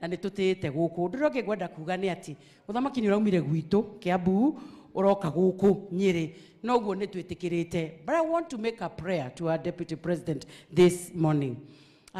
na nitutite guku ndiroke gwenda kuga ni ati uthamaki ni uraumire gwitu Kiambu uroka guku Nyeri noguo nitwitikirite. But I want to make a prayer to our Deputy President this morning.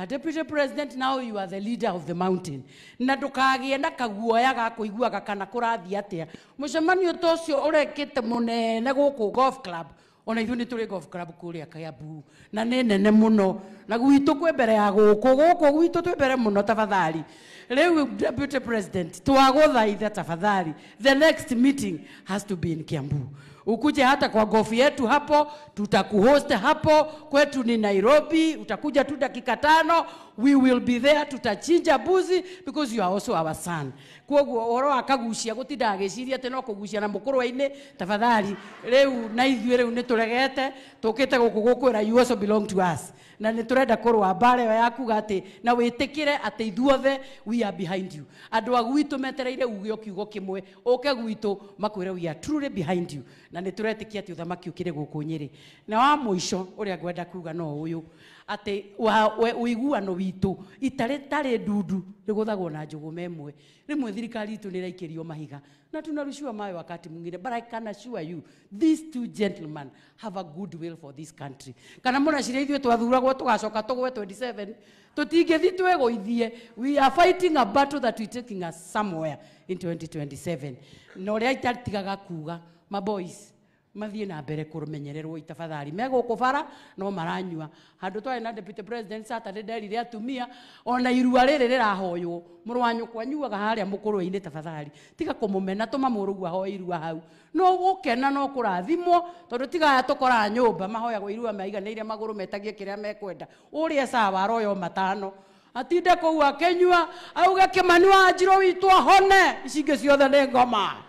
Deputy President, now you are the leader of the mountain. Na ndukagie na kaguoya ga kuiguaga kana kurathi atia. Mucemanio tocio urekite munene guku golf club. Ona ithu ni turi golf club kuria Kiambu. Na ni nene muno. Na gwitu kwe mbere ya guku gwitu twe mbere muno tafadhali. Leo Deputy President, tuwagothaitha tafadhali. The next meeting has to be in Kiambu. Ukuje hata kwa golf yetu hapo, tutakuhost hapo, kwetu ni Nairobi, utakuja tu dakika 5, we will be there, tutachinja buzi because you are also our son. Kwoguo oro akagucia gutinda agiciria ate no kugucia na mukurwa-ini tafadhali. Leo na ithuĩ rĩu nĩ tũregete tũkĩte gũkũ gũkwĩra you also belong to us. Na nĩ tũrenda kũrũa mbara ĩyo yakuga atĩ na wĩtĩkĩre atĩ ithuothe we are behind you. Andũ a gwitũ metereire uge kiugo kĩmwe ũke gwitũ makwĩre we are truly behind you. Na nĩ tũretĩkia atĩ ũthamaki ũkĩrĩ gũkũ Nyeri. Na wa mũico ũrĩa ngwenda kuga no ũyũ atĩ ũiguano witũ itarĩ ndundu rĩgũthagwo na njũgũ memwe. Rĩmwe thirikari itũ nĩ ĩraikĩrio mahiga na tunarushiwa mawe wakati mwingine, but I can assure you these two gentlemen have a good will for this country. Kana mũna ciria ithuĩ twathuragwo tũgacoka tũgwe 27 tũtingĩthi twĩgũithie. We are fighting a battle that will taking us somewhere in 2027. Na ũrĩa itatigaga kuga my boys mathie na mbere kurumenyererwo itafadhali megũkũ bara no maranyua handu twari na Deputy President Saturday nderire atumia ona irua rĩrĩ rĩrahoywo mũrũ wanyu kwanyuaga harĩa mũkũrũ-inĩ tafadhali tiga kũmũmena tũma mũrũgu ahoe irua hau no gũkena no kũrathimwo tondũ tigaya tũkora nyũmba mahoyagwo irua maiganĩire magũrũ metagie kĩrĩa mekwenda ũrĩa sawa royo matano atinde kũu akenyua auge Kĩmani wa Njirũ witũ ahone icingĩ ciothe nĩ ngoma.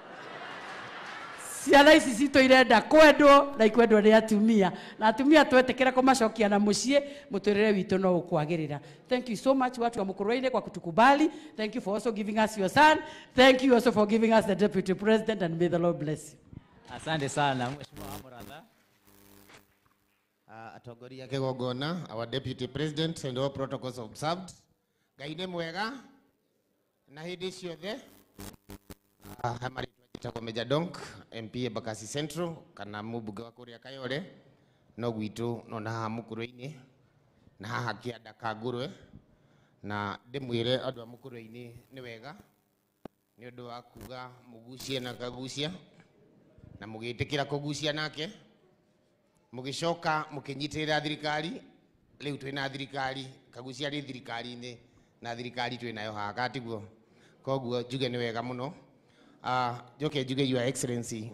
Ciana ici citũ irenda kwendwo na ikwendwo nĩ atumia na atumia twetekera kũmacokia na mũciĩ mũtũrĩre witũ no ũkwagĩrĩra. Thank you so much watu wa Mũkũrũ-inĩ kwa kutukubali. Thank you for also giving us your son. Thank you also for giving us the Deputy President, and may the Lord bless you. Asante sana Mheshimiwa Muratha. Atongoria kigongona, our Deputy President and all protocols observed. Ngai nĩ mwega na hĩndĩ ciothe. Chako Meja Donk, MP Embakasi Central, kana mũmbunge wa kũrĩa Kayole, no gwitũ no na Mũkũrũ-inĩ, na haha Kĩanda Kangũrwe, na ndĩmwĩre andũ a Mũkũrũ-inĩ nĩ wega, nĩ ũndũ wa kuga mũgucie na kagucia, na mũgĩtĩkĩra kũgucia nake, mũgĩcoka mũkĩnyitĩrĩra thirikari, rĩu twĩna thirikari, kagucia rĩ thirikari-inĩ, na thirikari twĩnayo haha katiguo, koguo njuge nĩ wega mũno. Joke njuge Your Excellency,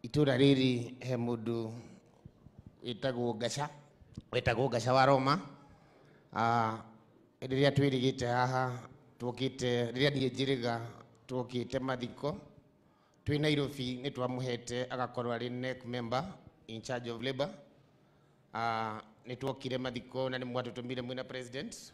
itura rĩrĩ he mũndũ wetagwo Gaca wa Roma. Rĩrĩa twĩrĩgĩte haha twokĩte rĩrĩa niĩ njĩrĩga twokĩte mathiko twĩ Nairobi nĩ twamũhete agakorwo arĩ NEC member in charge of labor. Nĩ twokire mathiko na nĩ mwatũtũmire mwĩna president